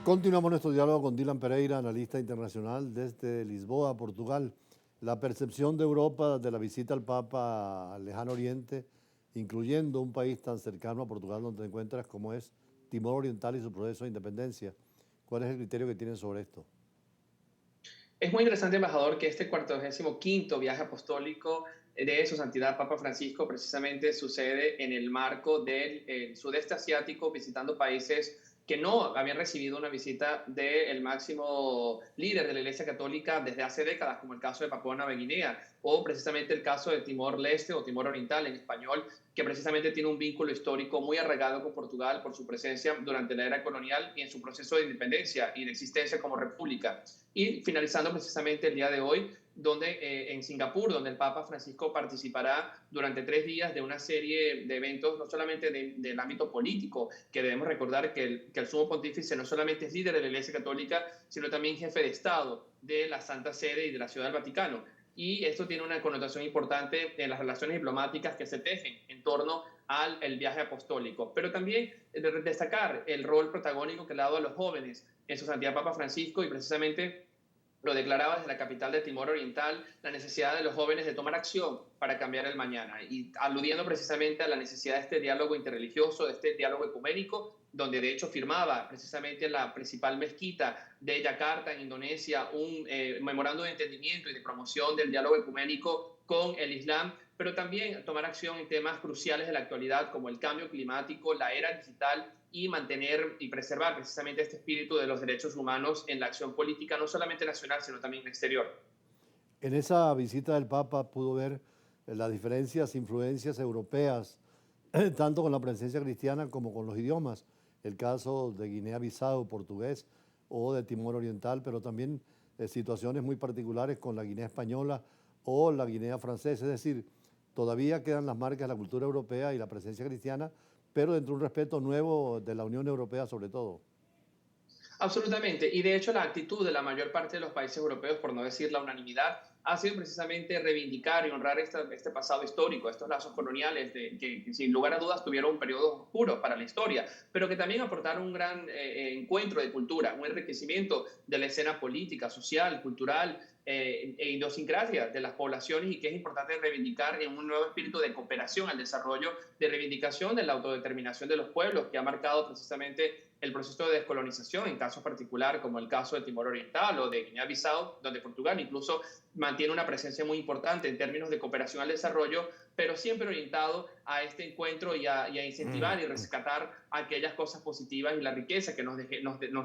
Continuamos nuestro diálogo con Dylan Pereira, analista internacional desde Lisboa, Portugal. La percepción de Europa de la visita al Papa al Lejano Oriente, incluyendo un país tan cercano a Portugal donde te encuentras como es Timor Oriental y su proceso de independencia. ¿Cuál es el criterio que tienen sobre esto? Es muy interesante, embajador, que este 45º viaje apostólico de Su Santidad Papa Francisco precisamente sucede en el marco del sudeste asiático, visitando países que no habían recibido una visita del máximo líder de la Iglesia Católica desde hace décadas, como el caso de Papúa Nueva Guinea, o precisamente el caso de Timor-Leste o Timor Oriental en español, que precisamente tiene un vínculo histórico muy arraigado con Portugal por su presencia durante la era colonial y en su proceso de independencia y de existencia como república. Y finalizando precisamente el día de hoy, donde en Singapur, donde el Papa Francisco participará durante 3 días de una serie de eventos, no solamente del ámbito político, que debemos recordar que el sumo pontífice no solamente es líder de la Iglesia Católica, sino también jefe de Estado de la Santa Sede y de la Ciudad del Vaticano. Y esto tiene una connotación importante en las relaciones diplomáticas que se tejen en torno al el viaje apostólico, pero también destacar el rol protagónico que le ha dado a los jóvenes en su santidad Papa Francisco, y precisamente lo declaraba desde la capital de Timor Oriental, la necesidad de los jóvenes de tomar acción para cambiar el mañana, y aludiendo precisamente a la necesidad de este diálogo interreligioso, de este diálogo ecuménico, donde de hecho firmaba precisamente la principal mezquita de Yakarta, en Indonesia, un memorando de entendimiento y de promoción del diálogo ecuménico con el Islam, pero también tomar acción en temas cruciales de la actualidad como el cambio climático, la era digital, y mantener y preservar precisamente este espíritu de los derechos humanos en la acción política, no solamente nacional, sino también exterior. En esa visita del Papa pudo ver las diferencias, influencias europeas, tanto con la presencia cristiana como con los idiomas. El caso de Guinea-Bissau, portugués, o de Timor Oriental, pero también situaciones muy particulares con la Guinea española o la Guinea francesa. Es decir, todavía quedan las marcas de la cultura europea y la presencia cristiana, pero dentro de un respeto nuevo de la Unión Europea sobre todo. Absolutamente. Y de hecho la actitud de la mayor parte de los países europeos, por no decir la unanimidad, ha sido precisamente reivindicar y honrar este pasado histórico, estos lazos coloniales que sin lugar a dudas tuvieron un periodo oscuro para la historia, pero que también aportaron un gran encuentro de cultura, un enriquecimiento de la escena política, social, cultural e idiosincrasia de las poblaciones, y que es importante reivindicar en un nuevo espíritu de cooperación al desarrollo, de reivindicación de la autodeterminación de los pueblos, que ha marcado precisamente el proceso de descolonización en casos particulares como el caso de Timor Oriental o de Guinea-Bissau, donde Portugal incluso mantiene una presencia muy importante en términos de cooperación al desarrollo, pero siempre orientado a este encuentro y a incentivar y rescatar aquellas cosas positivas y la riqueza que nos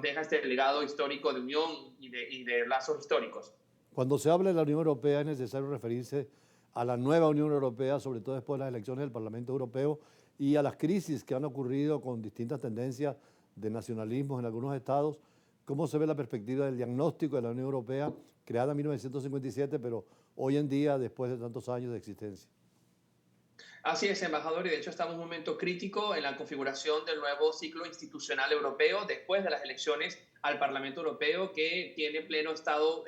deja este legado histórico de unión y de lazos históricos. Cuando se habla de la Unión Europea es necesario referirse a la nueva Unión Europea, sobre todo después de las elecciones del Parlamento Europeo y a las crisis que han ocurrido con distintas tendencias de nacionalismos en algunos estados. ¿Cómo se ve la perspectiva del diagnóstico de la Unión Europea, creada en 1957, pero hoy en día, después de tantos años de existencia? Así es, embajador, y de hecho estamos en un momento crítico en la configuración del nuevo ciclo institucional europeo después de las elecciones al Parlamento Europeo, que tiene pleno estado,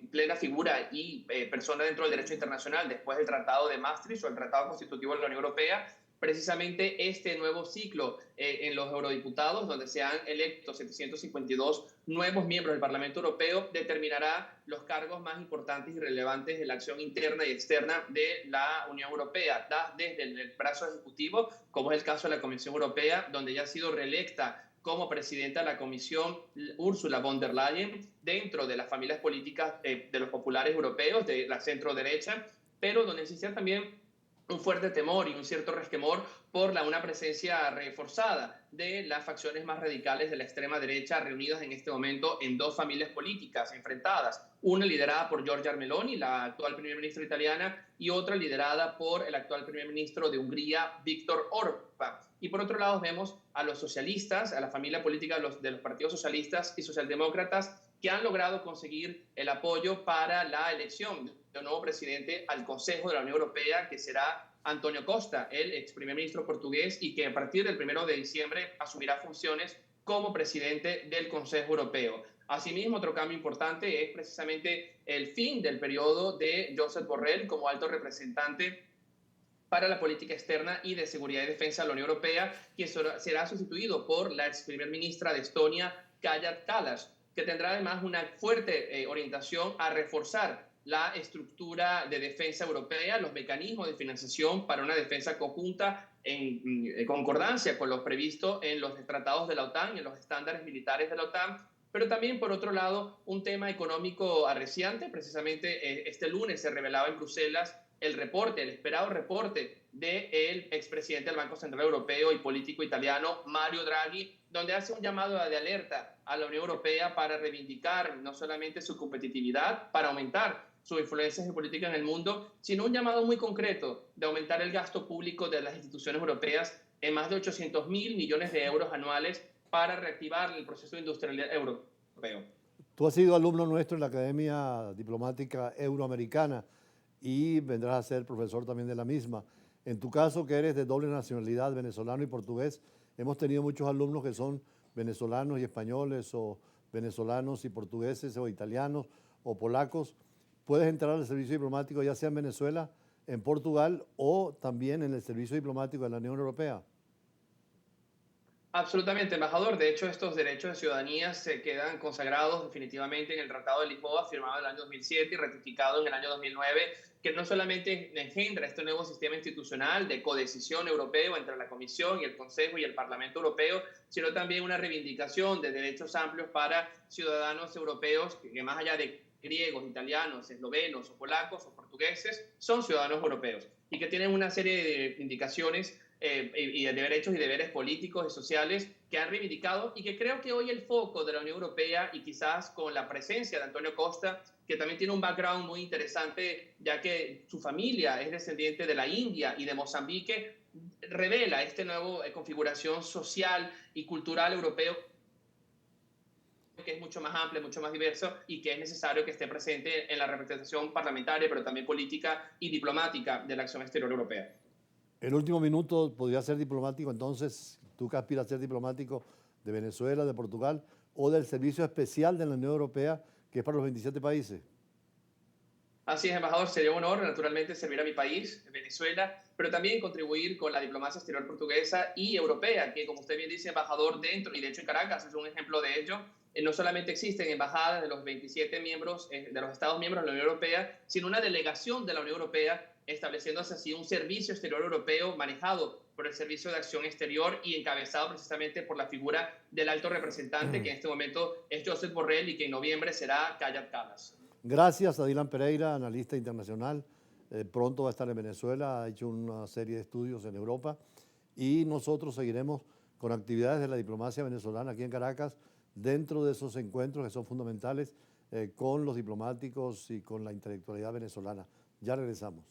plena figura y persona dentro del derecho internacional después del Tratado de Maastricht o el Tratado Constitutivo de la Unión Europea. Precisamente este nuevo ciclo en los eurodiputados, donde se han electo 752 nuevos miembros del Parlamento Europeo, determinará los cargos más importantes y relevantes de la acción interna y externa de la Unión Europea, desde el brazo ejecutivo, como es el caso de la Comisión Europea, donde ya ha sido reelecta como presidenta de la Comisión Ursula von der Leyen, dentro de las familias políticas de los populares europeos, de la centro derecha, pero donde existe también un fuerte temor y un cierto resquemor por una presencia reforzada de las facciones más radicales de la extrema derecha, reunidas en este momento en dos familias políticas enfrentadas, una liderada por Giorgia Meloni, la actual primer ministra italiana, y otra liderada por el actual primer ministro de Hungría, Viktor Orbán. Y por otro lado vemos a los socialistas, a la familia política de los partidos socialistas y socialdemócratas, que han logrado conseguir el apoyo para la elección de un nuevo presidente al Consejo de la Unión Europea, que será Antonio Costa, el ex primer ministro portugués, y que a partir del 1 de diciembre asumirá funciones como presidente del Consejo Europeo. Asimismo, otro cambio importante es precisamente el fin del periodo de Josep Borrell como alto representante para la política externa y de seguridad y defensa de la Unión Europea, quien será sustituido por la ex primer ministra de Estonia, Kaja Kallas, que tendrá además una fuerte orientación a reforzar la estructura de defensa europea, los mecanismos de financiación para una defensa conjunta en concordancia con lo previsto en los tratados de la OTAN, en los estándares militares de la OTAN, pero también, por otro lado, un tema económico arreciante. Precisamente este lunes se revelaba en Bruselas el esperado reporte del expresidente del Banco Central Europeo y político italiano Mario Draghi, donde hace un llamado de alerta a la Unión Europea para reivindicar no solamente su competitividad, para aumentar su influencia geopolítica en el mundo, sino un llamado muy concreto de aumentar el gasto público de las instituciones europeas en más de 800.000 millones de euros anuales para reactivar el proceso industrial europeo. Tú has sido alumno nuestro en la Academia Diplomática Euroamericana y vendrás a ser profesor también de la misma. En tu caso, que eres de doble nacionalidad, venezolano y portugués, hemos tenido muchos alumnos que son venezolanos y españoles, o venezolanos y portugueses, o italianos o polacos. Puedes entrar al servicio diplomático ya sea en Venezuela, en Portugal o también en el servicio diplomático de la Unión Europea. Absolutamente, embajador. De hecho, estos derechos de ciudadanía se quedan consagrados definitivamente en el Tratado de Lisboa, firmado en el año 2007 y ratificado en el año 2009, que no solamente engendra este nuevo sistema institucional de codecisión europeo entre la Comisión y el Consejo y el Parlamento Europeo, sino también una reivindicación de derechos amplios para ciudadanos europeos que más allá de griegos, italianos, eslovenos o polacos o portugueses, son ciudadanos europeos y que tienen una serie de indicaciones y de derechos y deberes políticos y sociales que han reivindicado, y que creo que hoy el foco de la Unión Europea, y quizás con la presencia de Antonio Costa, que también tiene un background muy interesante, ya que su familia es descendiente de la India y de Mozambique, revela esta nueva configuración social y cultural europeo, que es mucho más amplia, mucho más diverso, y que es necesario que esté presente en la representación parlamentaria, pero también política y diplomática de la acción exterior europea. El último minuto podría ser diplomático, entonces, tú que aspiras a ser diplomático de Venezuela, de Portugal o del Servicio Especial de la Unión Europea, que es para los 27 países. Así es, embajador, sería un honor, naturalmente, servir a mi país, Venezuela, pero también contribuir con la diplomacia exterior portuguesa y europea, que, como usted bien dice, embajador, dentro, y de hecho en Caracas es un ejemplo de ello. No solamente existen embajadas de los 27 miembros, de los Estados miembros de la Unión Europea, sino una delegación de la Unión Europea, estableciéndose así un servicio exterior europeo manejado por el Servicio de Acción Exterior y encabezado precisamente por la figura del alto representante, que en este momento es Josep Borrell y que en noviembre será Kaja Kallas. Gracias a Dylan Pereira, analista internacional. Pronto va a estar en Venezuela, ha hecho una serie de estudios en Europa y nosotros seguiremos con actividades de la diplomacia venezolana aquí en Caracas dentro de esos encuentros que son fundamentales con los diplomáticos y con la intelectualidad venezolana. Ya regresamos.